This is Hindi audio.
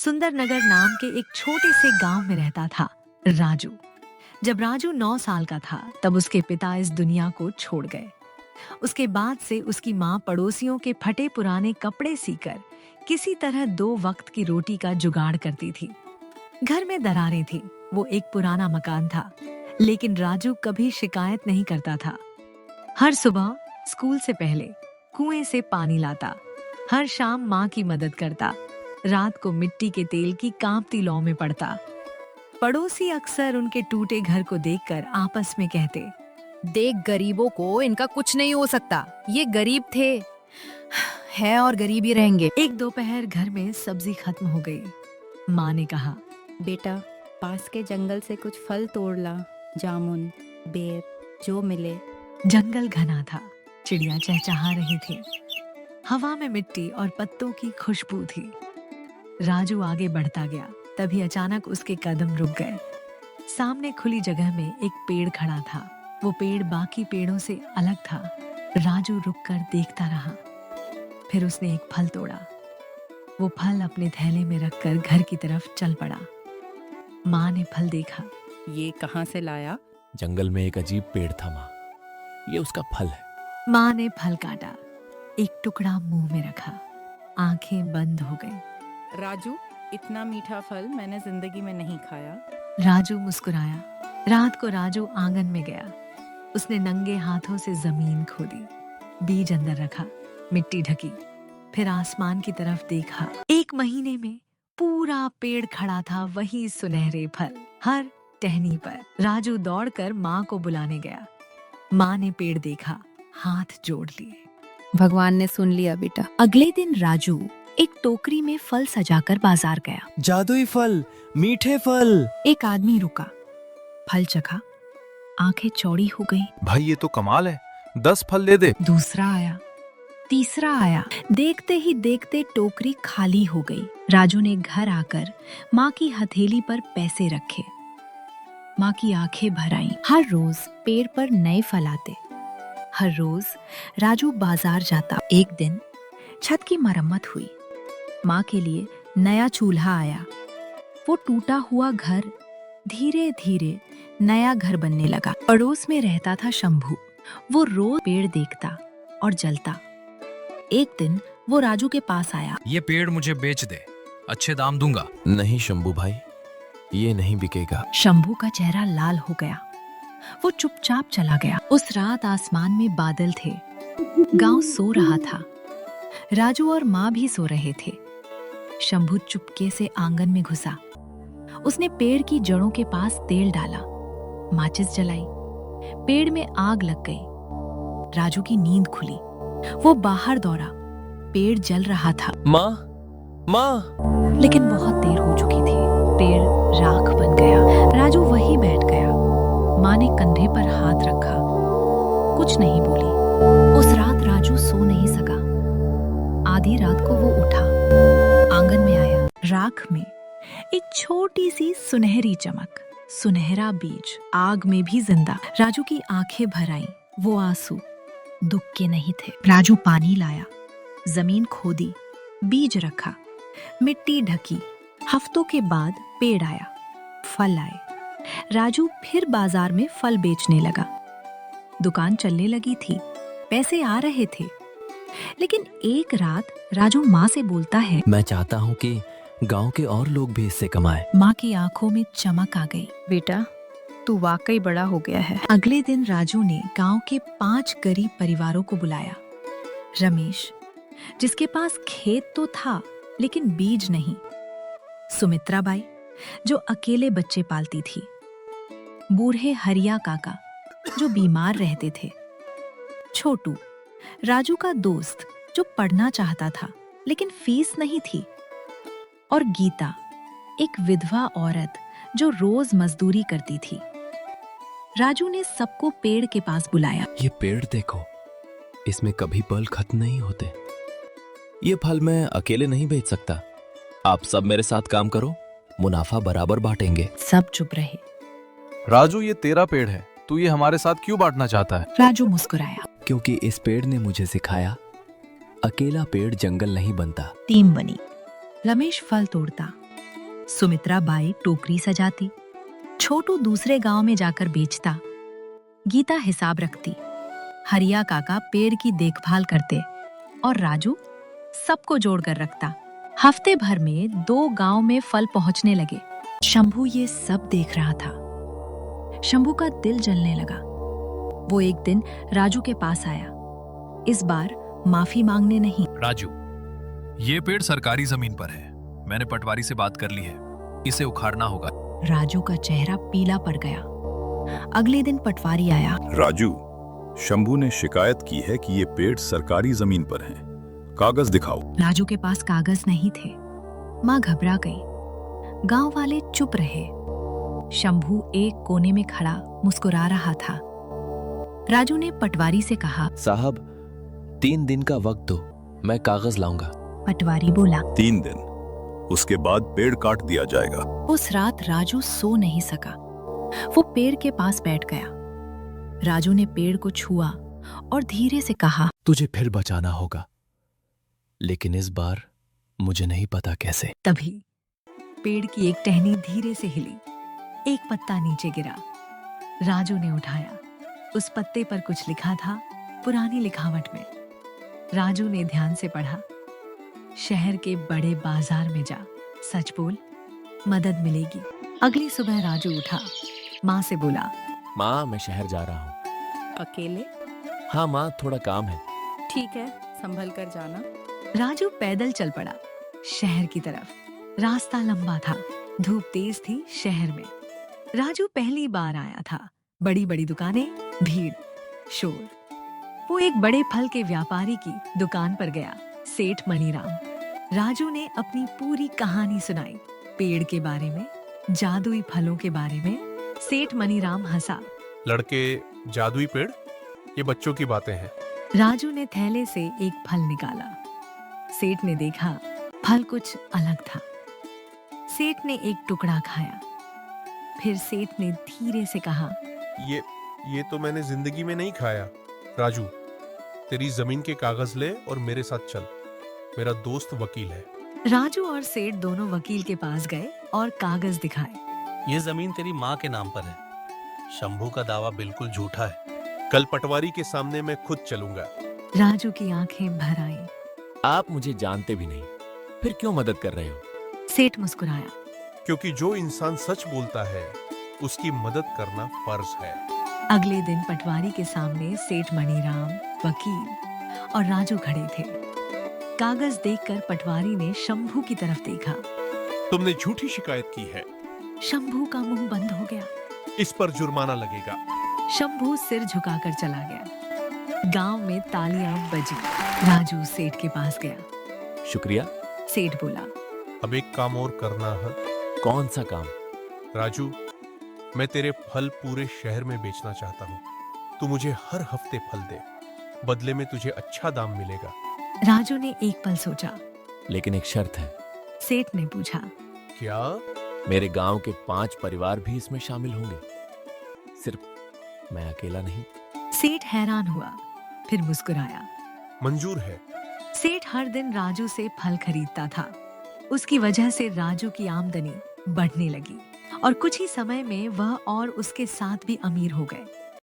सुंदरनगर नाम के एक छोटे से गांव में रहता था राजू। जब राजू 9 साल का था तब उसके पिता इस दुनिया को छोड़ गए। उसके बाद से उसकी माँ पड़ोसियों के फटे पुराने कपड़े सीकर किसी तरह 2 वक्त की रोटी का जुगाड़ करती थी। घर में दरारें थी, वो एक पुराना मकान था, लेकिन राजू कभी शिकायत नहीं करता था। हर सुबह स्कूल से पहले कुएं से पानी लाता, हर शाम माँ की मदद करता, रात को मिट्टी के तेल की कांपती लौ में पड़ता। पड़ोसी अक्सर उनके टूटे घर को देखकर आपस में कहते, देख गरीबों को इनका कुछ नहीं हो सकता, ये गरीब थे है और गरीब ही रहेंगे। एक दोपहर घर में सब्जी खत्म हो गई। माँ ने कहा, बेटा पास के जंगल से कुछ फल तोड़ ला, जामुन, बेर, जो मिले। जंगल घना था, चिड़िया चहचहा रही थी, हवा में मिट्टी और पत्तों की खुशबू थी। राजू आगे बढ़ता गया, तभी अचानक उसके कदम रुक गए। सामने खुली जगह में एक पेड़ खड़ा था। वो पेड़ बाकी पेड़ों से अलग था। राजू रुककर देखता रहा, फिर उसने एक फल तोड़ा। वो फल अपने थैले में रखकर घर की तरफ चल पड़ा। माँ ने फल देखा। ये कहाँ से लाया? जंगल में एक अजीब पेड़ था माँ, ये उसका फल है। माँ ने फल काटा, एक टुकड़ा मुंह में रखा, आंखें बंद हो गई। राजू, इतना मीठा फल मैंने जिंदगी में नहीं खाया। राजू मुस्कुराया। रात को राजू आंगन में गया। उसने नंगे हाथों से जमीन खोदी, बीज अंदर रखा, मिट्टी ढकी, फिर आसमान की तरफ देखा। 1 महीने में पूरा पेड़ खड़ा था, वही सुनहरे फल हर टहनी पर। राजू दौड़कर माँ को बुलाने गया। माँ ने पेड़ देखा, हाथ जोड़ लिए। भगवान ने सुन लिया बेटा। अगले दिन राजू एक टोकरी में फल सजाकर बाजार गया। जादुई फल, मीठे फल। एक आदमी रुका, फल चखा, आंखें चौड़ी हो गई। भाई ये तो कमाल है, 10 फल दे दे। दूसरा आया, तीसरा आया। देखते ही देखते टोकरी खाली हो गई। राजू ने घर आकर माँ की हथेली पर पैसे रखे। माँ की आंखें भर आईं। हर रोज पेड़ पर नए फल आते। हर रोज राजू बाजार जाता। एक दिन छत की मरम्मत हुई। माँ के लिए नया चूल्हा आया। वो टूटा हुआ घर धीरे धीरे नया घर बनने लगा। पड़ोस में रहता था शंभू। वो रोज पेड़ देखता और जलता। एक दिन वो राजू के पास आया। ये पेड़ मुझे बेच दे, अच्छे दाम दूंगा। नहीं शंभू भाई, ये नहीं बिकेगा। शंभू का चेहरा लाल हो गया। वो चुपचाप चला गया। उस रात आसमान में बादल थे। गांव सो रहा था। राजू और माँ भी सो रहे थे। शंभू चुपके से आंगन में घुसा। उसने पेड़ की जड़ों के पास तेल डाला, माचिस जलाई। पेड़ में आग लग गई। राजू की नींद खुली। वो बाहर दौड़ा। पेड़ जल रहा था। माँ, माँ। लेकिन बहुत देर हो चुकी थी। पेड़ राख बन गया। राजू वहीं बैठ गया। माँ ने कंधे पर हाथ रखा, कुछ नहीं बोली। उस रात राजू सो नहीं सका। आधी रात को वो उठा, आंगन में आया। राख में एक छोटी सी सुनहरी चमक, सुनहरा बीज, आग में भी जिंदा। राजू की आंखें भर आईं। वो आंसू दुख के नहीं थे। राजू पानी लाया, जमीन खोदी, बीज रखा, मिट्टी ढकी। हफ्तों के बाद पेड़ आया, फल आए। राजू फिर बाजार में फल बेचने लगा। दुकान चलने लगी थी, पैसे आ रहे थे। लेकिन एक रात राजू माँ से बोलता है, मैं चाहता हूँ कि गांव के और लोग भी इससे कमाएं। माँ की आंखों में चमक आ गई। बेटा तू वाकई बड़ा हो गया है। अगले दिन राजू ने गांव के 5 गरीब परिवारों को बुलाया। रमेश, जिसके पास खेत तो था लेकिन बीज नहीं। सुमित्रा बाई, जो अकेले बच्चे पालती थी। बूढ़े हरिया काका, जो बीमार रहते थे। छोटू, राजू का दोस्त, जो पढ़ना चाहता था लेकिन फीस नहीं थी। और गीता, एक विधवा औरत जो रोज मजदूरी करती थी। राजू ने सबको पेड़ के पास बुलाया। ये पेड़ देखो, इसमें कभी पल खत्म नहीं होते। ये फल मैं अकेले नहीं बेच सकता। आप सब मेरे साथ काम करो, मुनाफा बराबर बांटेंगे। सब चुप रहे। राजू ये तेरा पेड़ है, तू ये हमारे साथ क्यों बांटना चाहता है? राजू मुस्कुराया। क्योंकि इस पेड़ ने मुझे सिखाया, अकेला पेड़ जंगल नहीं बनता। टीम बनी। रमेश फल तोड़ता, सुमित्रा बाई टोकरी सजाती, छोटू दूसरे गांव में जाकर बेचता, गीता हिसाब रखती, हरिया काका पेड़ की देखभाल करते और राजू सबको जोड़कर रखता। हफ्ते भर में 2 गांव में फल पहुंचने लगे। शंभू ये सब देख रहा था। शंभू का दिल जलने लगा। वो एक दिन राजू के पास आया, इस बार माफी मांगने नहीं। राजू, ये पेड़ सरकारी जमीन पर है। मैंने पटवारी से बात कर ली है, इसे उखाड़ना होगा। राजू का चेहरा पीला पड़ गया। अगले दिन पटवारी आया। राजू, शंभू ने शिकायत की है कि ये पेड़ सरकारी जमीन पर है, कागज दिखाओ। राजू के पास कागज नहीं थे। माँ घबरा गई। गांव वाले चुप रहे। शंभू एक कोने में खड़ा मुस्कुरा रहा था। राजू ने पटवारी से कहा। साहब, 3 दिन का वक्त दो, मैं कागज लाऊंगा। पटवारी बोला। 3 दिन, उसके बाद पेड़ काट दिया जाएगा। उस रात राजू सो नहीं सका। वो पेड़ के पास बैठ गया। राजू ने पेड़ को छुआ और धीरे से कहा, तुझे फिर बचाना होगा, लेकिन इस बार मुझे नहीं पता कैसे। तभी पेड़ की एक टहनी धीरे से हिली, एक पत्ता नीचे गिरा। राजू ने उठाया। उस पत्ते पर कुछ लिखा था, पुरानी लिखावट में। राजू ने ध्यान से पढ़ा। शहर के बड़े बाजार में जा, सच बोल, मदद मिलेगी। अगली सुबह राजू उठा, माँ से बोला। माँ, मैं शहर जा रहा हूँ। अकेले? हाँ माँ, थोड़ा काम है। ठीक है, संभल कर जाना। राजू पैदल चल पड़ा शहर की तरफ। रास्ता लंबा था, धूप तेज थी शहर में। राजू पहली बार आया था। बड़ी बड़ी दुकानें, भीड़, शोर। वो एक बड़े फल के व्यापारी की दुकान पर गया, सेठ मनीराम। राजू ने अपनी पूरी कहानी सुनाई, पेड़ के बारे में, जादुई फलों के बारे में। सेठ मनीराम हंसा। लड़के, जादुई पेड़, ये बच्चों की बातें हैं। राजू ने थैले से एक फल निकाला। सेठ ने देखा, फल कुछ अलग था। सेठ ने एक टुकड़ा खाया। फिर सेठ ने धीरे से कहा, ये तो मैंने जिंदगी में नहीं खाया। राजू, तेरी जमीन के कागज ले और मेरे साथ चल। मेरा दोस्त वकील है। राजू और सेठ दोनों वकील के पास गए और कागज दिखाए। ये जमीन तेरी माँ के नाम पर है। शंभू का दावा बिल्कुल झूठा है। कल पटवारी के सामने मैं खुद चलूंगा। राजू की आंखें भर आईं। आप मुझे जानते भी नहीं, फिर क्यों मदद कर रहे हो? सेठ मुस्कुराया। क्योंकि जो इंसान सच बोलता है, उसकी मदद करना फर्ज है। अगले दिन पटवारी के सामने सेठ मणिराम, वकील और राजू खड़े थे। कागज देखकर पटवारी ने शंभू की तरफ देखा। तुमने झूठी शिकायत की है। शंभू का मुंह बंद हो गया। इस पर जुर्माना लगेगा। शंभू सिर झुकाकर चला गया। गांव में तालियां बजी। राजू सेठ के पास गया। शुक्रिया। सेठ बोला। अब एक काम और करना है। कौन सा काम? राजू, मैं तेरे फल पूरे शहर में बेचना चाहता हूँ। तू मुझे हर हफ्ते फल दे, बदले में तुझे अच्छा दाम मिलेगा। राजू ने एक पल सोचा। लेकिन एक शर्त है। सेठ ने पूछा। क्या? मेरे गांव के 5 परिवार भी इसमें शामिल होंगे, सिर्फ मैं अकेला नहीं। सेठ हैरान हुआ, फिर मुस्कुराया। मंजूर है। सेठ हर दिन राजू से फल खरीदता था। उसकी वजह से राजू की आमदनी बढ़ने लगी और कुछ ही समय में वह और उसके साथ भी अमीर हो गए।